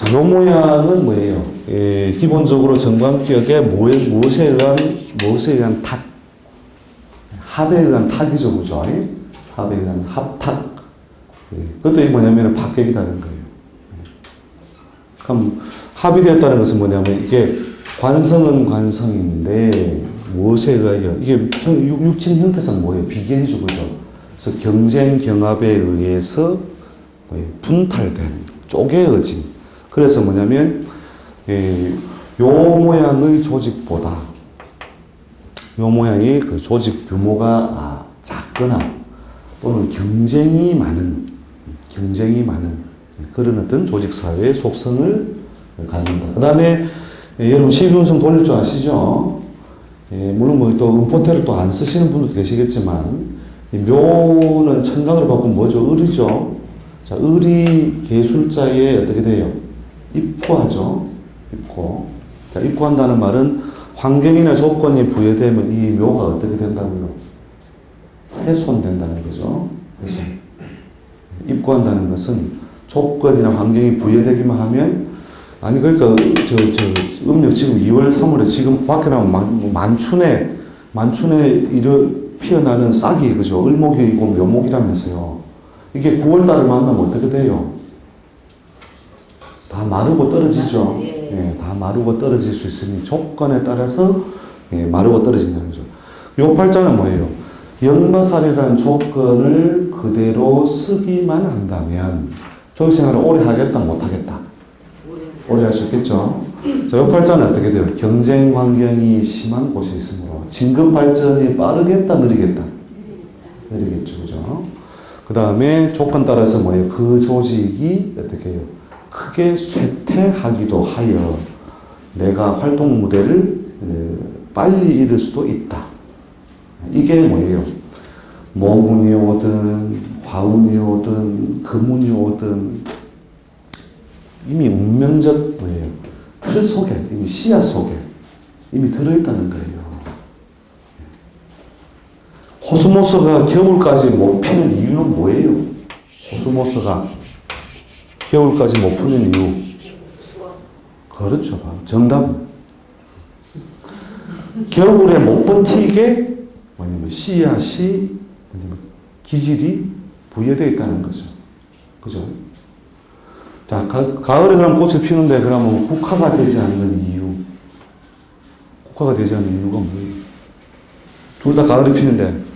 이 모양은 뭐예요? 기본적으로 정관격에 무엇에 의한 탁, 합에 의한 탁이죠, 그죠? 합에 의한 합탁. 그것도 이게 뭐냐면 박격이라는 거예요. 그럼 합이 되었다는 것은 뭐냐면 이게 관성은 관성인데 무엇에 의하여 이게 육친 형태상 뭐예요? 비견이죠, 그죠? 그래서 경쟁 경합에 의해서 분탈된 쪼개어진. 그래서 뭐냐면 요 모양의 조직보다 요 모양의 그 조직 규모가 작거나 또는 경쟁이 많은 그런 어떤 조직 사회의 속성을 갖는다. 그 다음에 여러분 시비운성 돌릴 줄 아시죠? 물론 뭐 또 음포태를 또 안 쓰시는 분도 계시겠지만 묘는 천간으로 바꾸면 뭐죠? 을이죠. 자, 을이 계술자에 어떻게 돼요? 입고하죠. 입고. 자, 입고한다는 말은 환경이나 조건이 부여되면 이 묘가 어떻게 된다고요? 훼손된다는 거죠. 훼손. 입고한다는 것은 조건이나 환경이 부여되기만 하면 아니 그러니까 음력 지금 2월 3월에 지금 밖에 나오면 만춘에 피어나는 싹이 그죠? 을목이고 묘목이라면서요. 이게 9월달을 만나면 어떻게 돼요? 다 마르고 떨어지죠. 예, 다 마르고 떨어질 수 있으니 조건에 따라서 마르고 떨어진다는 거죠. 요 팔자는 뭐예요? 연마살이라는 조건을 그대로 쓰기만 한다면 조직생활을 오래 하겠다, 못하겠다? 오래 할 수 있겠죠. 자, 요 팔자는 어떻게 돼요? 경쟁 환경이 심한 곳에 있으므로 진급 발전이 빠르겠다, 느리겠다? 느리겠죠, 그죠? 그 다음에 조건 따라서 뭐예요? 그 조직이 어떻게 해요? 크게 쇠퇴하기도 하여 내가 활동 무대를 빨리 이룰 수도 있다. 이게 뭐예요? 모문이 오든 화운이 오든 금운이 오든 이미 운명적 뭐예요? 틀 속에 이미 씨앗 속에 이미 들어있다는 거예요. 코스모스가 겨울까지 못 피는 이유는 뭐예요? 코스모스가 겨울까지 못 피는 이유. 그렇죠. 정답. 겨울에 못 버티게 뭐냐면 씨앗이 뭐냐면 기질이 부여되어 있다는 거죠. 그죠? 자, 가을에 그럼 꽃을 피우는데 그러면 국화가 되지 않는 이유. 국화가 되지 않는 이유가 뭐예요? 둘 다 가을에 피는데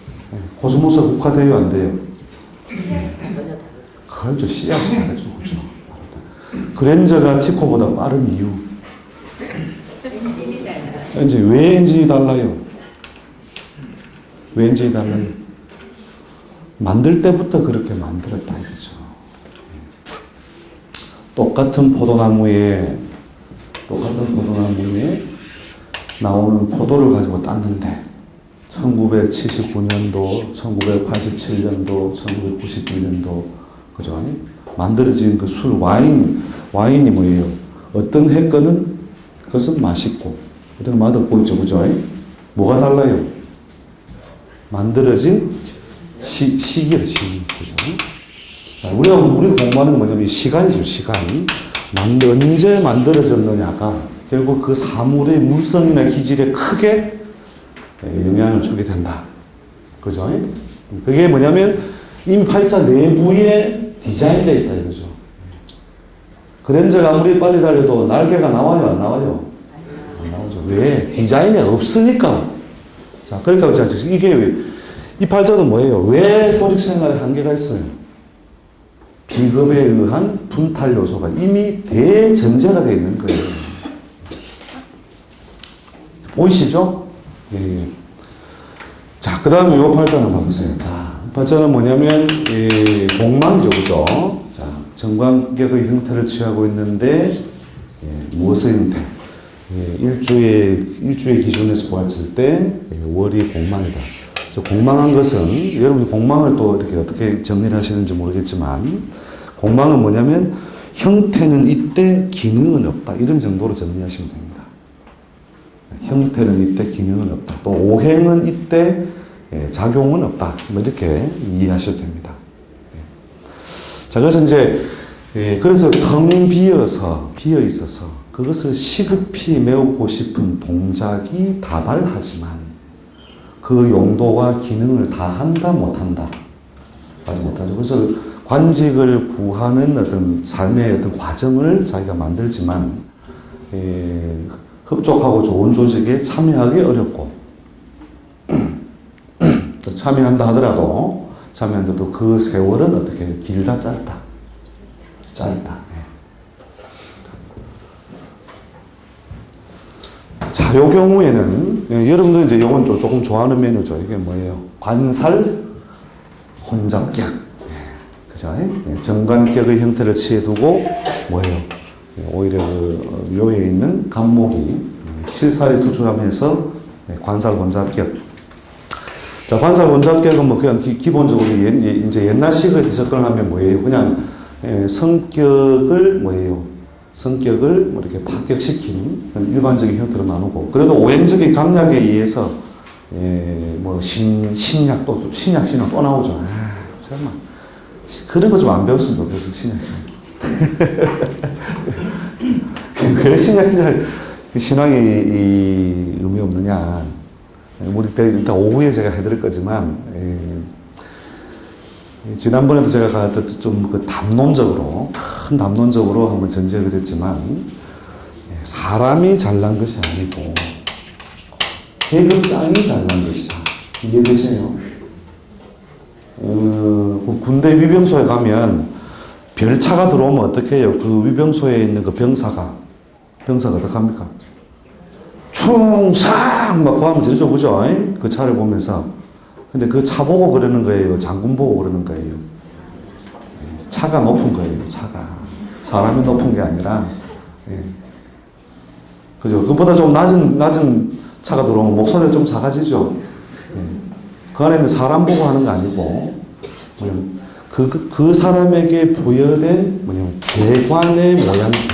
코스모스가 국화돼요, 안 돼요? 그렇죠. 씨앗이 다르죠. 그죠? 그랜저가 티코보다 빠른 이유. 엔진이 왜 엔진이 달라요? 왜 엔진이 달라요? 만들 때부터 그렇게 만들었다 이거죠. 똑같은 포도나무에 나오는 포도를 가지고 땄는데 1979년도, 1987년도, 1992년도 그죠? 만들어진 그 술, 와인이 뭐예요? 어떤 해 거는 그것은 맛있고, 어떤 맛없고 있죠, 그죠? 뭐가 달라요? 만들어진 시기를, 그죠? 우리가 공부하는 건 뭐냐면 시간이죠, 시간. 언제 만들어졌느냐가 결국 그 사물의 물성이나 기질에 크게 영향을 주게 된다. 그죠? 그게 뭐냐면 이미 팔자 내부에 디자인되어 있다 이거죠. 그랜저가 아무리 빨리 달려도 날개가 나와요, 안 나와요? 안 나오죠. 왜? 디자인이 없으니까. 자, 그러니까 이게 이 팔자도 뭐예요? 왜 조직 생활에 한계가 있어요? 비급에 의한 분탈 요소가 이미 대전제가 되어 있는 거예요. 보이시죠? 예. 자, 그 다음에 이 팔자는 봐보세요. 팔자는 뭐냐면, 공망이죠, 그죠? 자, 정관격의 형태를 취하고 있는데, 무엇의 형태? 일주의 기준에서 보았을 때, 월이 공망이다. 공망한 것은, 여러분이 공망을 또 이렇게 어떻게 정리를 하시는지 모르겠지만, 공망은 뭐냐면, 형태는 있되 기능은 없다. 이런 정도로 정리하시면 됩니다. 형태는 있되 기능은 없다. 또 오행은 있되 작용은 없다. 뭐 이렇게 이해하셔도 됩니다. 자, 그래서 이제 예, 그래서 텅 비어 있어서 그것을 시급히 메우고 싶은 동작이 다발하지만 그 용도와 기능을 다 한다 못한다. 하지 못하죠. 그래서 관직을 구하는 어떤 삶의 어떤 과정을 자기가 만들지만 흡족하고 좋은 조직에 참여하기 어렵고 참여한다 하더라도 그 세월은 어떻게 길다 짧다. 자, 요 경우에는 여러분들 이제 요건 조금 좋아하는 메뉴죠. 이게 뭐예요? 관살 혼잡격. 그죠? 정관격의 형태를 취해두고 뭐예요? 오히려 그 묘에 있는 간목이 칠살이 투출하면서 관살 혼잡격. 자, 관살 혼잡격은 뭐 그냥 기본적으로 이제 옛날식의 접근을 하면 뭐예요? 그냥 성격을 뭐 이렇게 파격시키는 일반적인 형태로 나누고, 그래도 오행적인 강약에 의해서 뭐 신약 신앙 또 나오죠. 정말 그런 거 좀 안 배웠으면 좋겠어. 신약 왜 신앙이 의미 없느냐? 우리 때 일단 오후에 제가 해드릴 거지만 지난번에도 제가 좀 그 큰 담론적으로 한번 전제해드렸지만 사람이 잘난 것이 아니고 계급장이 잘난 것이다. 이해되세요? 군대 위병소에 가면 별차가 들어오면 어떻게 해요? 그 위병소에 있는 그 병사가 어떻게 합니까? 충상! 막 고함을 지르죠, 그죠? 그 차를 보면서. 근데 그 차 보고 그러는 거예요? 장군 보고 그러는 거예요? 차가 높은 거예요, 차가. 사람이 높은 게 아니라. 그죠? 그보다 좀 낮은 차가 들어오면 목소리가 좀 작아지죠? 그 안에 있는 사람 보고 하는 거 아니고, 그 사람에게 부여된, 재관의 모양새.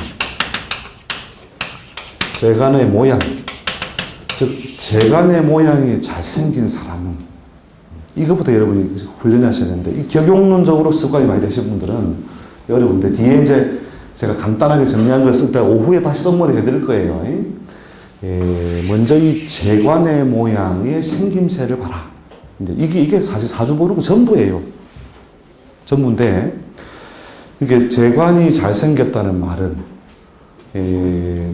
재관의 모양. 즉, 재관의 모양이 잘생긴 사람은, 이것부터 여러분이 훈련하셔야 되는데, 이 격용론적으로 습관이 많이 되신 분들은 어려운데, 뒤에 이제 제가 간단하게 정리한 걸 쓸 때 오후에 다시 선물을 해드릴 거예요. 먼저 이 재관의 모양의 생김새를 봐라. 이게 사실 사주보르고 전부예요. 전부인데, 이게 재관이 잘생겼다는 말은,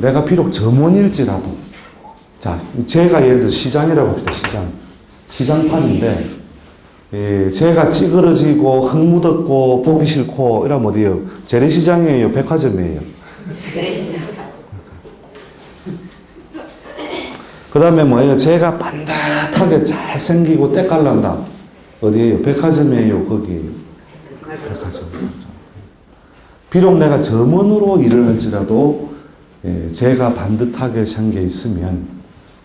내가 비록 점원일지라도, 자, 제가 예를 들어서 시장이라고 합시다, 시장판인데, 제가 찌그러지고, 흙 묻었고, 보기 싫고, 이러면 어디에요? 재래시장이에요? 백화점이에요? 재래시장. 그 다음에 뭐예요? 제가 반듯하게 잘생기고 때깔난다. 어디에요? 백화점이에요? 거기. 백화점. 비록 내가 점원으로 일을 할지라도, 제가 반듯하게 생겨 있으면,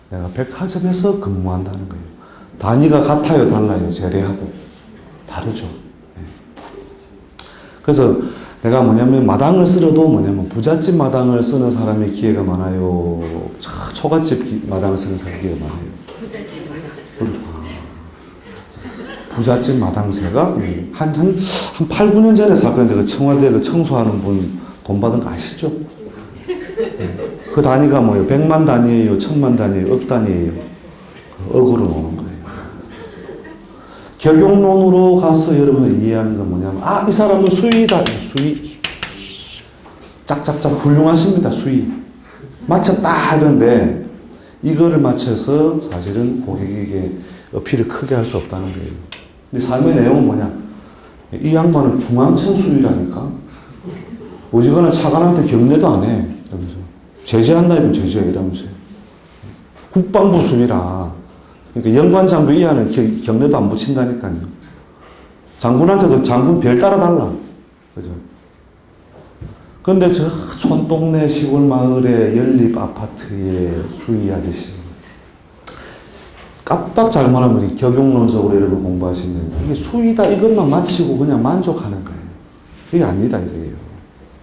내가 백화점에서 근무한다는 거예요. 단위가 같아요, 달라요? 재래하고. 다르죠. 그래서 내가 마당을 쓸어도 부잣집 마당을 쓰는 사람의 기회가 많아요. 초가집 마당을 쓰는 사람의 기회가 많아요. 부잣집 마당새가 한 8, 9년 전에 사건인데 그 청와대 그 청소하는 분 돈 받은 거 아시죠? 그 단위가 뭐예요? 100만 단위예요? 1000만 단위예요? 억 단위예요? 억으로 노는 거예요. 격용론으로 가서 여러분을 이해하는 건 뭐냐면, 이 사람은 수위다. 수위. 짝짝짝 훌륭하십니다. 수위. 맞췄다. 이런데, 이거를 맞춰서 사실은 고객에게 어필을 크게 할 수 없다는 거예요. 근데 삶의 내용은 뭐냐? 이 양반은 중앙청 수위라니까? 오지거나 차관한테 경례도 안 해. 이러면서. 제재한다 이러면 제재 이러면서요. 국방부 수위라. 그러니까 연관장교 이하는 경례도 안 붙인다니까요. 장군한테도 장군 별 따라 달라. 그죠? 근데 저 촌동네 시골 마을의 연립 아파트의 수위 아저씨. 깜빡 잘못하면 이 격용론적으로 여러분 공부하시면 이게 수위다 이것만 마치고 그냥 만족하는 거예요. 이게 아니다 이거예요.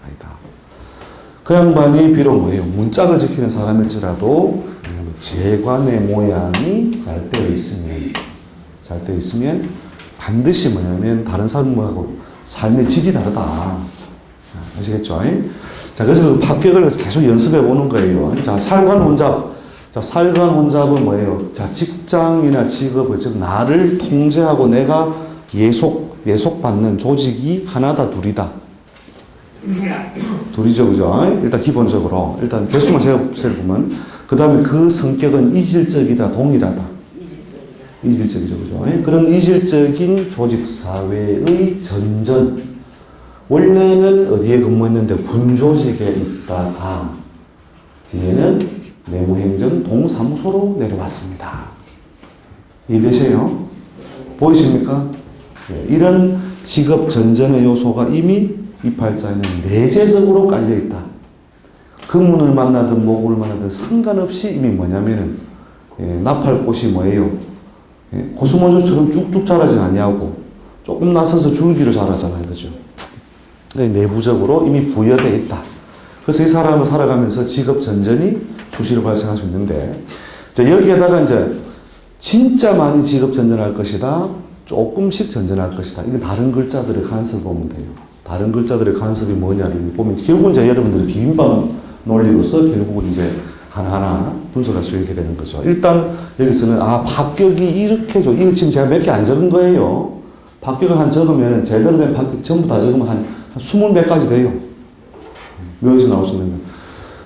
아니다. 그 양반이 비록 뭐예요? 문짝을 지키는 사람일지라도 재관의 모양이 잘 되어 있으면 반드시 뭐냐면 다른 사람하고 삶의 질이 다르다. 아시겠죠? 자, 그래서 그 합격을 계속 연습해 보는 거예요. 자, 살관 혼잡. 자, 살관 혼잡은 뭐예요? 자, 직장이나 직업을, 즉, 나를 통제하고 내가 예속받는 조직이 하나다, 둘이다. 둘이죠, 그죠? 일단 기본적으로. 일단 개수만 세보면. 그 다음에 그 성격은 이질적이다, 동일하다. 이질적이죠, 그죠? 그런 이질적인 조직사회의 전전. 원래는 어디에 근무했는데 군조직에 있다가 뒤에는 내무행정 동사무소로 내려왔습니다. 이해되세요? 보이십니까? 네, 이런 직업 전전의 요소가 이미 이 팔자에는 내재적으로 깔려있다. 금운을 만나든 목을 만나든 상관없이 이미 뭐냐면은 나팔꽃이 뭐예요? 고수모조처럼 쭉쭉 자라진 아니하고 조금 나서서 줄기로 자라잖아요. 그죠? 내부적으로 이미 부여되어 있다. 그래서 이 사람은 살아가면서 직업 전전이 수시로 발생할 수 있는데, 여기에다가 이제 진짜 많이 직업 전전할 것이다, 조금씩 전전할 것이다. 이게 다른 글자들의 간섭을 보면 돼요. 다른 글자들의 간섭이 뭐냐를 보면, 결국은 이제 여러분들이 비빔밥 논리로서 결국은 이제 하나하나 분석할 수 있게 되는 거죠. 일단 여기서는, 합격이 이렇게 이거 지금 제가 몇 개 안 적은 거예요. 합격을 한 적으면, 제대로 된 합격 전부 다 적으면 한 20몇 가지 돼요. 여기서 나올 수 있는 거.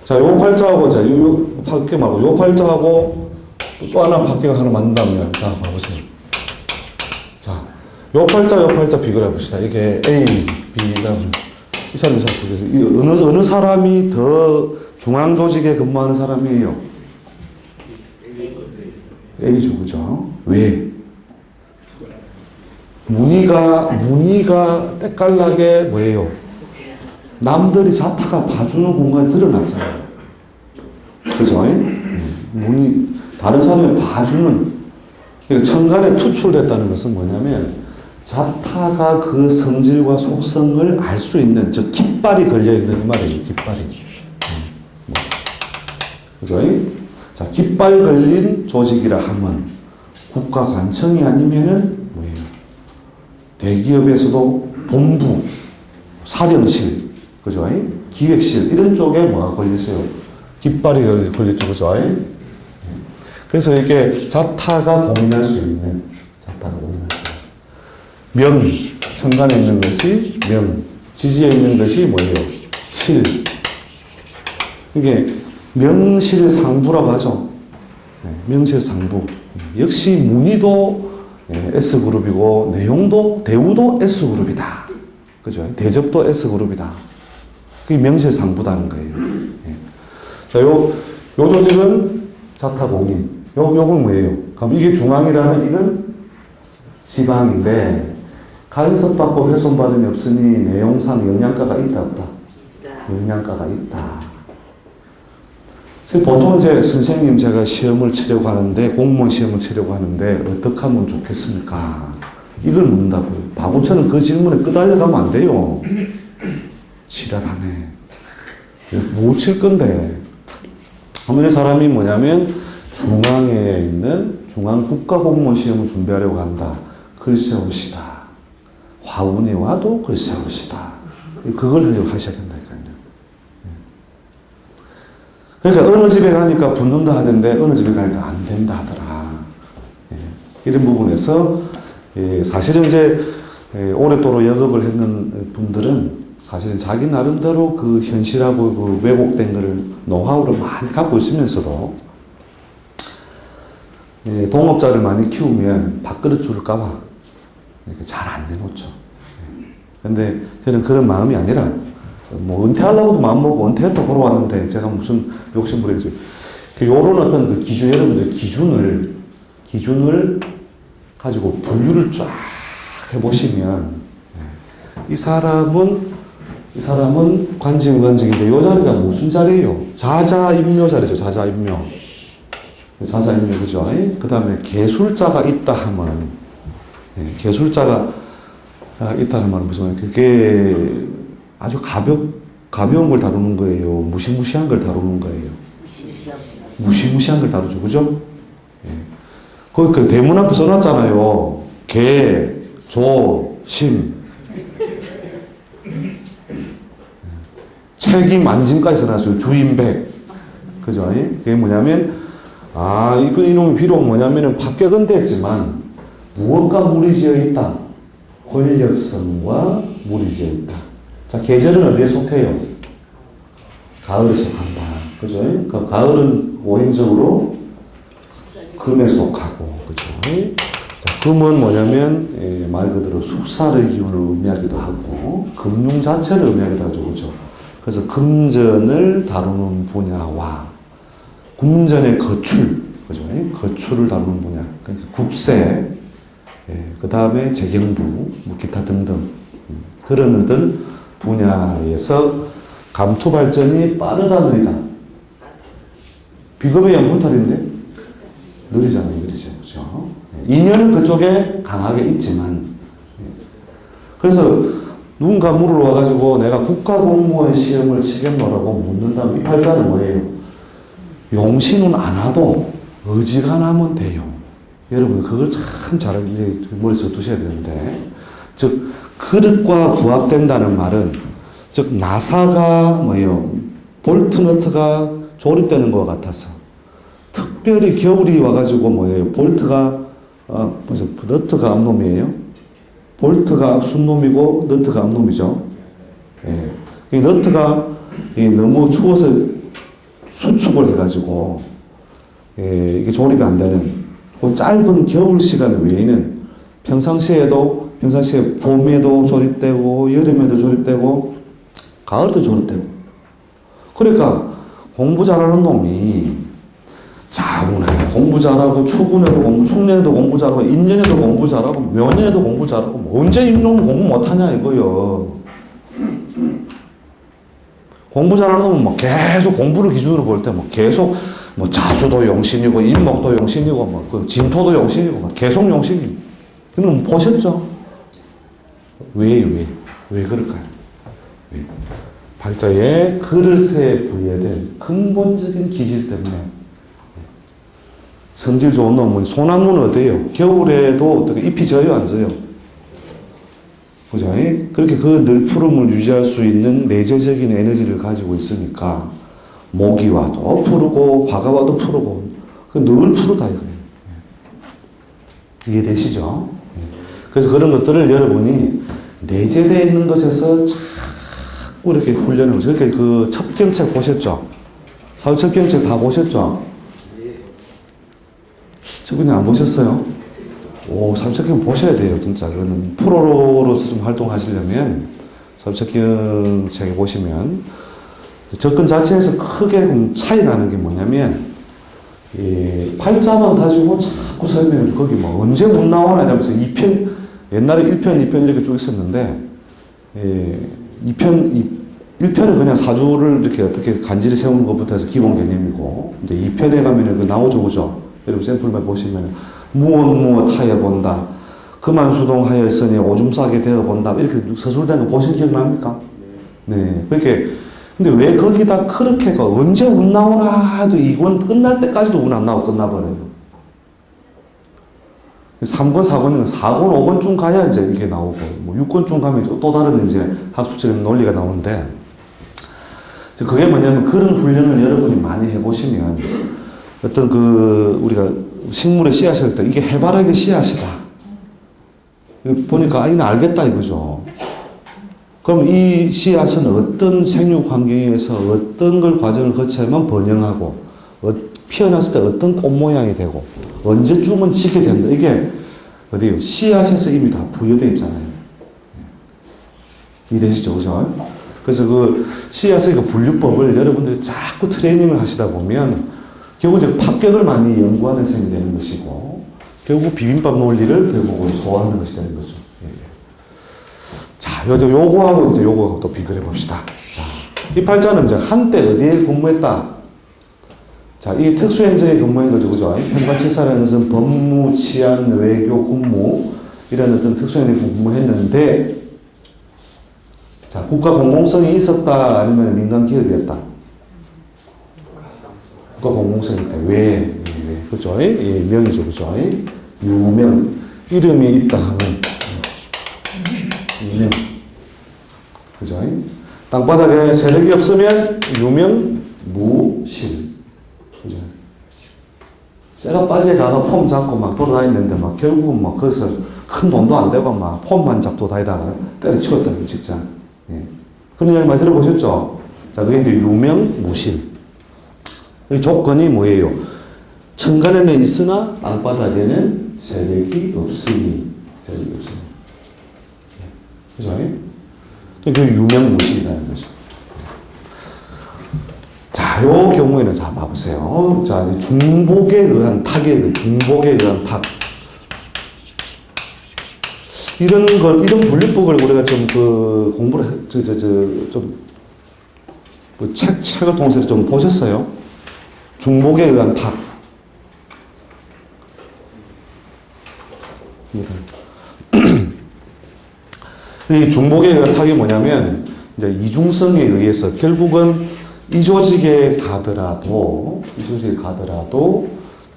자, 요 팔자하고, 자, 요 합격 말고, 요 팔자하고 또 하나 합격 하나 만든다면, 자, 봐보세요. 자, 요 팔자 비교를 해봅시다. 이게 A, B가, 이 사람이 어느 사람이 더 중앙 조직에 근무하는 사람이에요? A죠, 그죠? 왜? 무늬가 때깔나게 뭐예요? 남들이 자타가 봐주는 공간에 드러났잖아요. 그죠? 다른 사람이 봐주는, 천간에 투출됐다는 것은 뭐냐면, 자타가 그 성질과 속성을 알 수 있는, 즉, 깃발이 걸려있는 말이에요, 깃발이. 그죠? 자, 깃발 걸린 조직이라 하면, 국가관청이 아니면은, 뭐예요? 대기업에서도 본부, 사령실, 그죠? 기획실, 이런 쪽에 뭐가 걸렸어요? 깃발이 걸렸죠, 그죠? 그래서 이게 자타가 공인할 수 있는, 명, 천간에 있는 것이 명, 지지에 있는 것이 뭐예요? 실. 이게 명실상부라고 하죠. 명실상부. 역시 문의도 S그룹이고, 대우도 S그룹이다. 그죠? 대접도 S그룹이다. 그게 명실상부다는 거예요. 자, 요 조직은 자타공인. 요건 뭐예요? 그럼 이게 중앙이라면 이건 지방인데, 간섭받고 훼손받음이 없으니 내용상 영양가가 있다, 없다? 영양가가 있다. 보통 이제 선생님 제가 시험을 치려고 하는데, 공무원 시험을 치려고 하는데, 어떻게 하면 좋겠습니까? 이걸 묻는다고요. 바보처럼 그 질문에 끄달려가면 안 돼요. 지랄하네. 뭐 칠 건데. 아무리 사람이 뭐냐면, 중앙에 있는 중앙 국가공무원 시험을 준비하려고 한다. 글쎄 옵시다. 화운이 와도 글쎄 옵시다. 그걸 하셔야 된다니까요. 그러니까 어느 집에 가니까 붙는다 하던데 어느 집에 가니까 안 된다 하더라. 이런 부분에서 사실은 이제 오랫도록 역업을 했는 분들은 사실은 자기 나름대로 그 현실하고 그 왜곡된 거를 노하우를 많이 갖고 있으면서도 동업자를 많이 키우면 밥그릇 줄까봐 잘 안 내놓죠. 근데 저는 그런 마음이 아니라, 뭐, 은퇴하려고도 마음먹고 은퇴했다 보러 왔는데, 제가 무슨 욕심부리겠어요. 요런 어떤 그 기준, 여러분들 기준을 가지고 분류를 쫙 해보시면, 이 사람은 관직인데, 요 자리가 무슨 자리예요? 자자인묘 자리죠, 자자인묘. 자자인묘, 그죠? 그 다음에 개술자가 있다 하면, 개술자가 있다는 말은 무슨 말이에요? 그게 아주 가벼운 걸 다루는 거예요? 무시무시한 걸 다루는 거예요? 무시무시한 걸 다루죠. 그죠? 거기 그 대문 앞에 써놨잖아요. 개, 조, 심. 책임 안짐까지 써놨어요. 주인백. 그죠? 그게 뭐냐면, 이놈이 비록 뭐냐면은 합격은 됐지만, 무엇과 무리지어 있다? 권력성과 무리지어 있다. 자, 계절은 어디에 속해요? 가을에 속한다. 그죠? 그 가을은 오행적으로 금에 속하고, 그죠? 자, 금은 뭐냐면, 말 그대로 숙살의 기운을 의미하기도 하고, 금융 자체를 의미하기도 하죠. 그죠? 그래서 금전을 다루는 분야와 금전의 거출, 그죠? 거출을 다루는 분야. 그러니까 국세, 그 다음에 재경부, 뭐 기타 등등. 그런 어떤 분야에서 감투 발전이 빠르다, 느리다? 비겁의 양분탈인데? 느리잖아요, 느리죠. 그죠? 인연은 그쪽에 강하게 있지만, 그래서 누군가 물으러 와가지고 내가 국가공무원 시험을 치겠노라고 묻는다면 이 팔자는 뭐예요? 용신은 안 와도 의지가 나면 돼요. 여러분 그걸 참 잘 이제 머릿속에 두셔야 되는데, 즉 그릇과 부합된다는 말은 즉 나사가 뭐예요? 볼트너트가 조립되는 것 같아서 특별히 겨울이 와가지고 뭐예요? 볼트가 너트가 앞놈이에요? 볼트가 앞순놈이고 너트가 앞놈이죠. 이 너트가 너무 추워서 수축을 해가지고 이게 조립이 안 되는 그 짧은 겨울 시간 외에는 평상시에 봄에도 조립되고 여름에도 조립되고 가을도 조립되고, 그러니까 공부 잘하는 놈이 자운에 공부 잘하고 추군에도 충년에도 공부 잘하고 인년에도 공부 잘하고 묘년에도 공부 잘하고 뭐 언제 이놈 공부 못하냐 이거요. 공부 잘하는 놈은 뭐 계속 공부를 기준으로 볼 때 뭐 계속 뭐 자수도 용신이고 인목도 용신이고 뭐 그 진토도 용신이고 뭐 계속 용신이고. 그럼 보셨죠? 왜 그럴까요? 왜? 발자에 그릇에 부여된 근본적인 기질 때문에. 성질 좋은 놈은 소나무는 어때요? 겨울에도 어떻게 잎이 져요, 안 져요? 그죠? 그렇게 그 늘 푸름을 유지할 수 있는 내재적인 에너지를 가지고 있으니까 모기 와도 푸르고 화가 와도 푸르고 늘 푸르다 이거예요. 이해되시죠? 그래서 그런 것들을 여러분이 내재되어 있는 것에서 자꾸 이렇게 훈련을 하죠. 이렇게 그 첩경책 보셨죠? 사후 첩경책 다 보셨죠? 저분이 안 보셨어요? 사후첩경 보셔야 돼요, 진짜. 그거는 프로로서 좀 활동하시려면 사후첩경책에 보시면 접근 자체에서 크게 차이 나는 게 뭐냐면, 팔자만 가지고 자꾸 설명을, 거기 뭐 언제 못 나오나 이러면서 2편, 옛날에 1편, 2편 이렇게 쭉 있었는데, 1편은 그냥 사주를 이렇게 어떻게 간지를 세우는 것부터 해서 기본 개념이고, 이제 2편에 가면은 그 나오죠, 그죠? 여러분 샘플만 보시면, 무엇 하여 본다. 그만수동하였으니 오줌 싸게 되어 본다. 이렇게 서술된 거 보신 기억 납니까? 네. 그렇게, 근데 왜 거기다 그렇게가 언제 운 나오나 해도 이건 끝날 때까지도 운 안 나오고 끝나버려요. 3권, 4권이면 4권, 5권쯤 가야 이제 이게 나오고, 뭐 6권쯤 가면 또 다른 이제 학술적인 논리가 나오는데, 그게 뭐냐면 그런 훈련을 여러분이 많이 해보시면 어떤 우리가 식물의 씨앗일 때 이게 해바라기 씨앗이다. 보니까 이는 알겠다 이거죠. 그럼 이 씨앗은 어떤 생육 환경에서 어떤 걸 과정을 거쳐야만 번영하고 피어났을 때 어떤 꽃 모양이 되고 언제쯤은 지게 된다. 이게 어디요? 씨앗에서 이미 다 부여되어 있잖아요. 이해되시죠? 그죠? 그래서 그 씨앗의 그 분류법을 여러분들이 자꾸 트레이닝을 하시다 보면 결국 이제 합격을 많이 연구하는 셈이 되는 것이고, 결국 비빔밥 논리를 결국 소화하는 것이 되는 거죠. 자, 요거하고 이제 요거하고 또 비교해 봅시다. 자, 이 팔자는 이제 한때 어디에 근무했다? 자, 이 특수행정에 근무한 거죠. 그죠? 현관칠사라는 것은 법무, 치안, 외교, 군무, 이런 어떤 특수행정에 근무했는데, 자, 국가 공공성이 있었다? 아니면 민간 기업이었다? 국가 공공성이 있다. 왜? 그죠? 명이죠. 그죠? 유명. 이름이 있다 하면, 유명. 그죠? 땅바닥에 세력이 없으면 유명무실. 그죠? 쇠가 빠져가가 폼 잡고 막 돌아다니는데 막 결국은 막 거기서 큰 돈도 안 되고 막 폼만 잡고 다니다가 때려치웠다는 거 직장. 예. 그런 이야기 많이 들어보셨죠? 자, 그게 이제 유명무실. 이 조건이 뭐예요? 천간에는 있으나 땅바닥에는 세력이 없으니. 세력이 없으니. 그죠? 그 유명무실이라는 거죠. 자, 요 경우에는 자, 봐보세요. 자, 중복에 의한 탁의 중복에 의한 탁. 이런 분리법을 우리가 좀 공부를, 책을 통해서 좀 보셨어요? 중복에 의한 탁. 이 중복에 의한 탁이 뭐냐면, 이제 이중성에 의해서 결국은 이 조직에 가더라도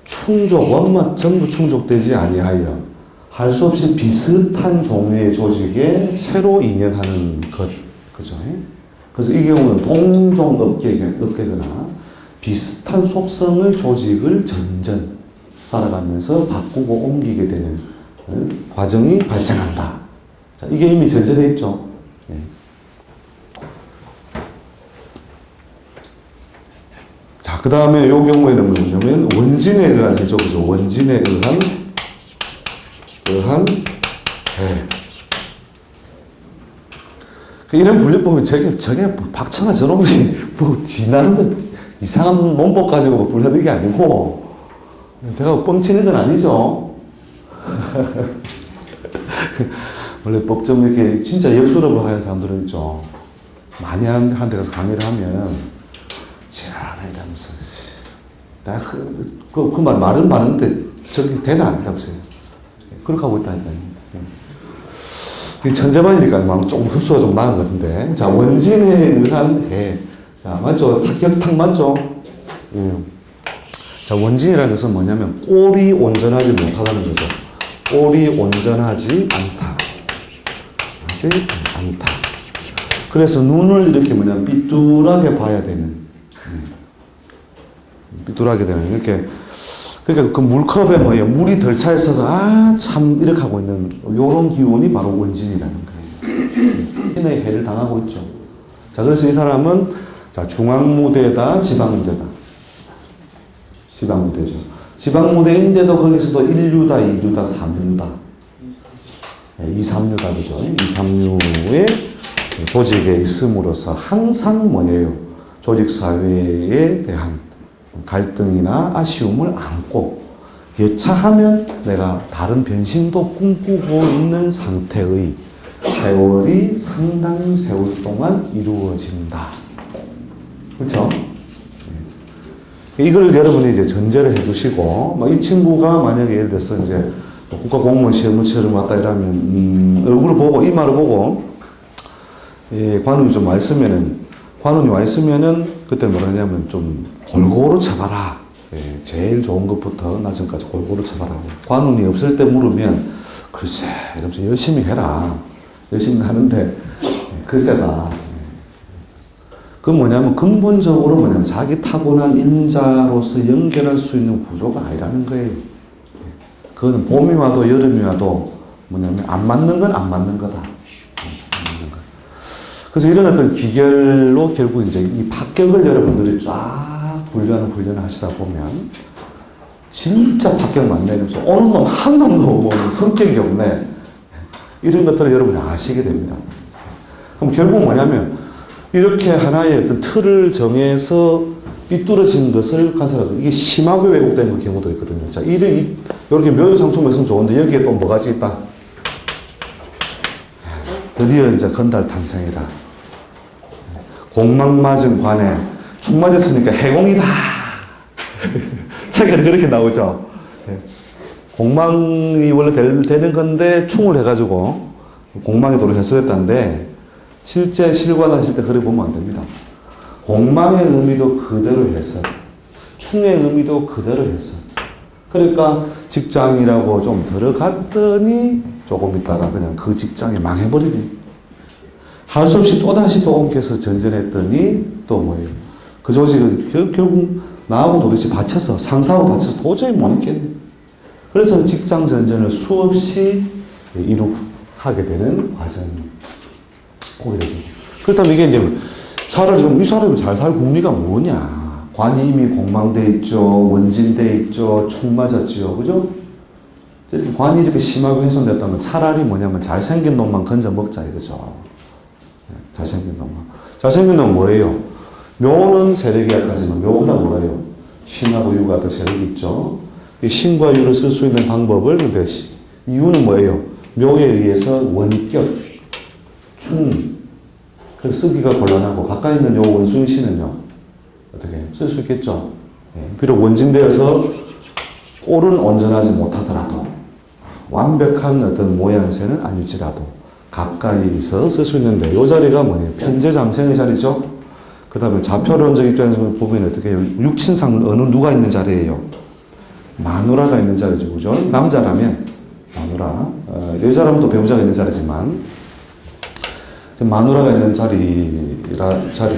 충족, 전부 충족되지 아니하여 할 수 없이 비슷한 종류의 조직에 새로 인연하는 것. 그죠? 그래서 이 경우는 동종업계거나 비슷한 속성의 조직을 점점 살아가면서 바꾸고 옮기게 되는 과정이 발생한다. 자, 이게 이미 전제되어 있죠. 예. 자, 그 다음에 요 경우에는 뭐냐면 원진에 의한 해죠. 그죠? 원진에 의한 이런 분류법이 저게 박찬아 저놈이 뭐 지나는 이상한 논법 가지고 분류하는 게 아니고 제가 뻥치는 건 아니죠. 원래 법정 이렇게 진짜 역수업을 하는 사람들은 있죠. 많이 한 데 가서 강의를 하면 지랄하네 이러면서 말은 많은데 저게 되나 이러면서요. 그렇게 하고 있다니까요. 천재반이니까 막 조금 흡수가 좀 나은 것 같은데. 자, 원진에 의한 해. 자, 맞죠? 탁 맞죠? 자, 원진이라는 것은 뭐냐면 꼴이 온전하지 못하다는 거죠. 꼴이 온전하지 않다. 그래서 눈을 이렇게 뭐냐면 삐뚤하게 봐야 되는. 삐뚤하게 되는. 이렇게. 그러니까 그 물컵에 물이 덜 차 있어서 참 이렇게 하고 있는 요런 기운이 바로 원진이라는 거예요. 원진의 해를 당하고 있죠. 자, 그래서 이 사람은 자, 중앙무대다, 지방무대다. 지방무대죠. 지방무대인데도 거기서도 1류다, 2류다, 3류다. 2, 3류다, 그죠? 2, 3류의 조직에 있음으로써 항상 뭐예요? 조직사회에 대한 갈등이나 아쉬움을 안고 여차하면 내가 다른 변신도 꿈꾸고 있는 상태의 세월이 상당 세월 동안 이루어진다. 그렇죠? 이걸 여러분이 이제 전제를 해두시고, 이 친구가 만약에 예를 들어서 이제 국가공무원 시험을 치러 왔다 이러면, 얼굴을 보고, 이마를 보고, 관운이 좀 와 있으면은, 그때 뭐라 하냐면 좀 골고루 쳐봐라. 제일 좋은 것부터 낮은까지 골고루 쳐봐라. 관운이 없을 때 물으면, 글쎄, 이러면서 열심히 해라. 열심히 하는데, 글쎄다. 그건 뭐냐면 근본적으로 자기 타고난 인자로서 연결할 수 있는 구조가 아니라는 거예요. 그거는 봄이 와도 여름이 와도 안 맞는 건 안 맞는 거다. 그래서 이런 어떤 기결로 결국 이제 이 합격을 여러분들이 쫙 분류하는 훈련을 하시다 보면 진짜 합격만 내면서 오는 놈 한 놈도 성격이 없네. 이런 것들을 여러분이 아시게 됩니다. 그럼 결국 뭐냐면 이렇게 하나의 어떤 틀을 정해서 삐뚤어진 것을 관찰하고 이게 심하게 왜곡되는 경우도 있거든요. 자, 이렇게 묘유상충 있으면 좋은데 여기에 또 뭐가지 있다? 드디어 이제 건달 탄생이다. 공망 맞은 관에 충 맞았으니까 해공이다. 책에는 그렇게 나오죠. 공망이 원래 되는 건데 충을 해가지고 공망이 도로 해소됐다는데 실제 실관하실 때 그래 보면 안 됩니다. 공망의 의미도 그대로 해서 충의 의미도 그대로 해서 그러니까 직장이라고 좀 들어갔더니 조금 있다가 그냥 그 직장이 망해버리네. 할 수 없이 또다시 또 옮겨서 전전했더니 또 뭐예요? 그 조직은 결국 나하고 도대체 받쳐서 상사하고 받쳐서 도저히 못 있겠네. 그래서 직장 전전을 수없이 하게 되는 과정이 오게 되죠. 그렇다면 이게 이제 차라리 이 사람이 잘 살 국리가 뭐냐? 관이 이미 공망돼 있죠. 원진돼 있죠. 축 맞았죠. 그죠? 이렇게 관이 이렇게 심하게 훼손됐다면 차라리 뭐냐면 잘생긴 놈만 건져 먹자 이거죠. 잘생긴 놈만. 잘생긴 놈은 뭐예요? 묘는 세력이 약하지만 묘보다 뭐예요? 신하고 유가 더 세력이 있죠. 신과 유를 쓸 수 있는 방법을 근데 유는 뭐예요? 묘에 의해서 원격, 충, 그래서 쓰기가 곤란하고 가까이 있는 요 원숭이 신은요 어떻게 쓸 수 있겠죠? 비록 원진되어서 꼴은 온전하지 못하더라도 완벽한 어떤 모양새는 아닐지라도 가까이서 쓸 수 있는데 이 자리가 뭐예요? 편재장생의 자리죠. 그 다음에 좌표론적 입장에서 보면 어떻게 해요? 육친상 어느 누가 있는 자리예요? 마누라가 있는 자리죠. 그죠? 남자라면 마누라, 여자라면 또 배우자가 있는 자리지만 마누라가 있는 자리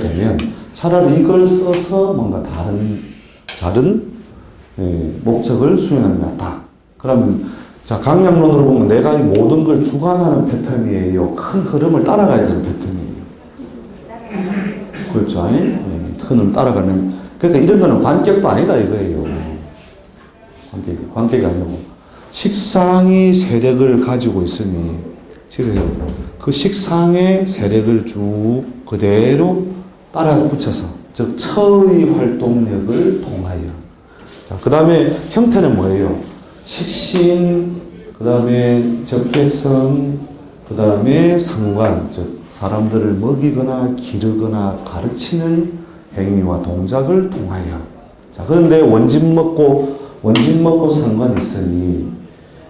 되면 차라리 이걸 써서 뭔가 다른 목적을 수행하는 게 낫다. 그러면 자, 강약론으로 보면 내가 이 모든 걸 주관하는 패턴이에요. 큰 흐름을 따라가야 되는 패턴이에요. 그렇죠? 큰 흐름을 따라가는. 그러니까 이런 거는 관격도 아니다 이거예요. 관격이 아니고. 식상이 세력을 가지고 있으니, 그 식상의 세력을 쭉 그대로 따라 붙여서, 즉, 처의 활동력을 통하여. 자, 그 다음에 형태는 뭐예요? 식신, 그 다음에 적백성, 그 다음에 상관, 즉 사람들을 먹이거나 기르거나 가르치는 행위와 동작을 통하여. 자, 그런데 원진 먹고 상관이 있으니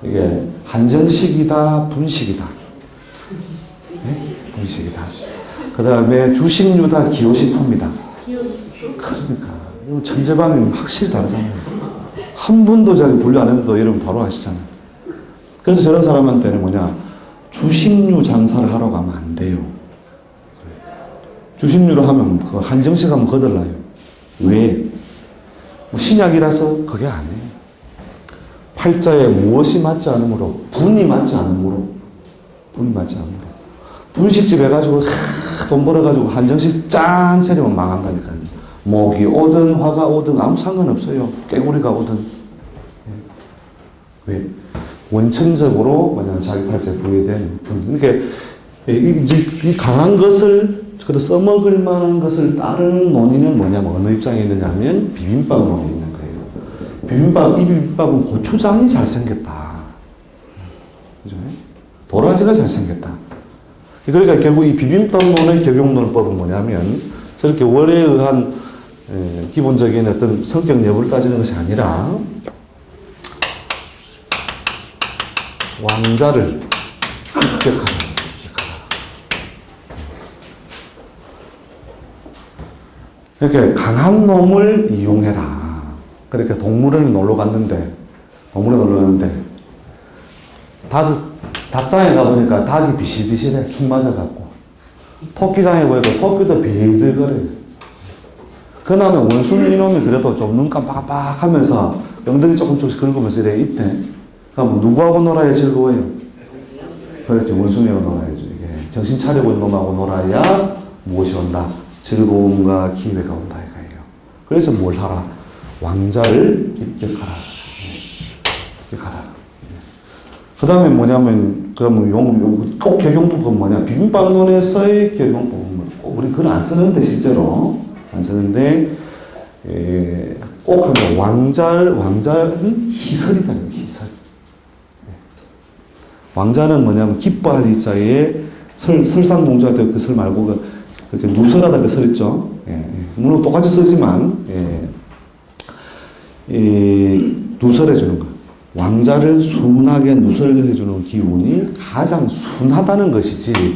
이게 한정식이다, 분식이다. 네? 분식이다. 그 다음에 주식류다, 기호식품이다. 그러니까 천재반은 확실히 다르잖아요. 한 번도 자기 분류 안 했는데도 여러분 바로 아시잖아요. 그래서 저런 사람한테는 뭐냐, 주식류 장사를 하러 가면 안 돼요. 주식류로 하면 그 한정식 하면 거들나요. 왜? 뭐 신약이라서 그게 아니에요. 팔자에 무엇이 맞지 않으므로, 분이 맞지 않으므로, 분식집 해가지고 돈 벌어가지고 한정식 짠 차리면 망한다니까요. 목이 오든 화가 오든 아무 상관없어요. 깨구리가 오든. 왜? 원천적으로 뭐냐면 자기 팔자에 부여된 분. 그러니까 이 강한 것을 그래도 써먹을 만한 것을 따르는 논의는 뭐냐면 어느 입장에 있느냐면 비빔밥 논의에 있는 거예요. 이 비빔밥은 고추장이 잘생겼다. 그죠? 도라지가 잘생겼다. 그러니까 결국 이 비빔밥론의 적용론법은 뭐냐면 저렇게 월에 의한 기본적인 어떤 성격 여부를 따지는 것이 아니라 왕자를 합격하라. 그러니까 강한 놈을 이용해라. 그러니까 동물원에 놀러 갔는데 닭장에 가보니까 닭이 비실비실해. 축 맞아갖고. 토끼장에 보니까 토끼도 비들거려요. 그 다음에 원숭이 이놈이 그래도 좀 눈 깜빡깜빡 하면서 엉덩이 조금씩 긁으면서 이래 있대. 그럼 누구하고 놀아야 즐거워요? 그렇죠. 원숭이하고 놀아야죠. 이게 정신 차리고 있는 놈하고 놀아야 무엇이 온다? 즐거움과 기회가 온다 이거예요. 그래서 뭘 하라? 왕자를 입격하라. 그 다음에 뭐냐면, 그러면 꼭 적용법은 뭐냐? 비빔밥론에서의 적용법은 꼭 우리 그걸 안 쓰는데, 실제로. 안 쓰는데, 꼭 합니다. 왕자는 희설이다. 희설. 왕자는 뭐냐면, 기뻐할 이자에 설상동조할 때 그 설 말고, 그렇게 누설하다 그 설 있죠. 물론 똑같이 쓰지만, 누설해주는 거. 왕자를 순하게 누설해주는 기운이 가장 순하다는 것이지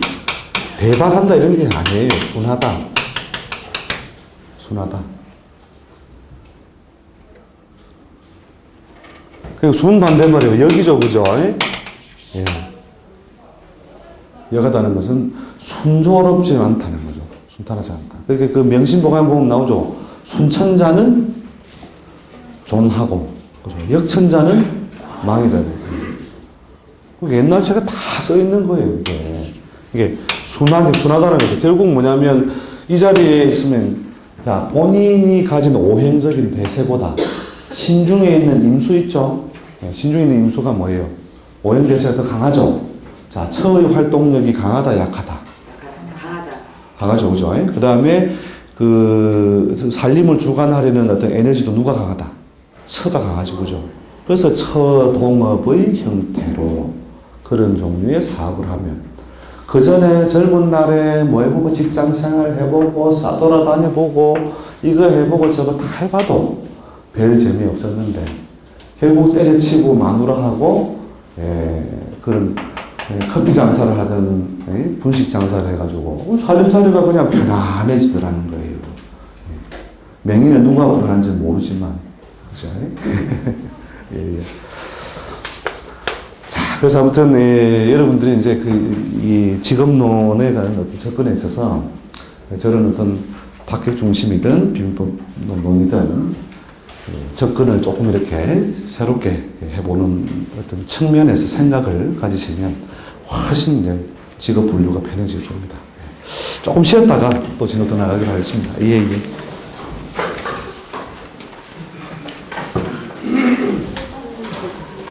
대발한다 이런 게 아니에요. 순하다. 그리고 순 반대말이에요. 여기죠, 그죠? 예. 여가다는 것은 순조롭지 않다는 거죠. 순탄하지 않다. 그러니까 그 명심보감 보면 나오죠. 순천자는 존하고, 그죠? 역천자는 망이다. 옛날 책에 다 써 있는 거예요, 이게 순하다는 것은 결국 뭐냐면, 이 자리에 있으면, 자, 본인이 가진 오행적인 대세보다 신중에 있는 임수 있죠? 신중에 있는 임수가 뭐예요? 오행 대세가 더 강하죠? 자, 처의 활동력이 강하다, 약하다? 강하죠, 그죠? 그 다음에 살림을 주관하려는 어떤 에너지도 누가 강하다? 처가 강하죠, 그죠? 그래서 처동업의 형태로 그런 종류의 사업을 하면, 그 전에 젊은 날에 뭐 해보고 직장 생활 해보고 싸돌아다녀보고 이거 해보고 저거 다 해봐도 별 재미 없었는데, 결국 때려치고 마누라하고 그런 커피 장사를 하든 분식 장사를 해가지고 살림살이가 그냥 편안해지더라는 거예요. 명의는 누가 불안한지 모르지만, 그죠? 예. 자, 그래서 아무튼 여러분들이 이제 이 직업론에 관한 어떤 접근에 있어서 저런 어떤 박격 중심이든 비문법 논이든 접근을 조금 이렇게 새롭게 해보는 어떤 측면에서 생각을 가지시면 훨씬 이제 직업 분류가 편해질 겁니다. 조금 쉬었다가 또 진로 또 나가기로 하겠습니다. 예.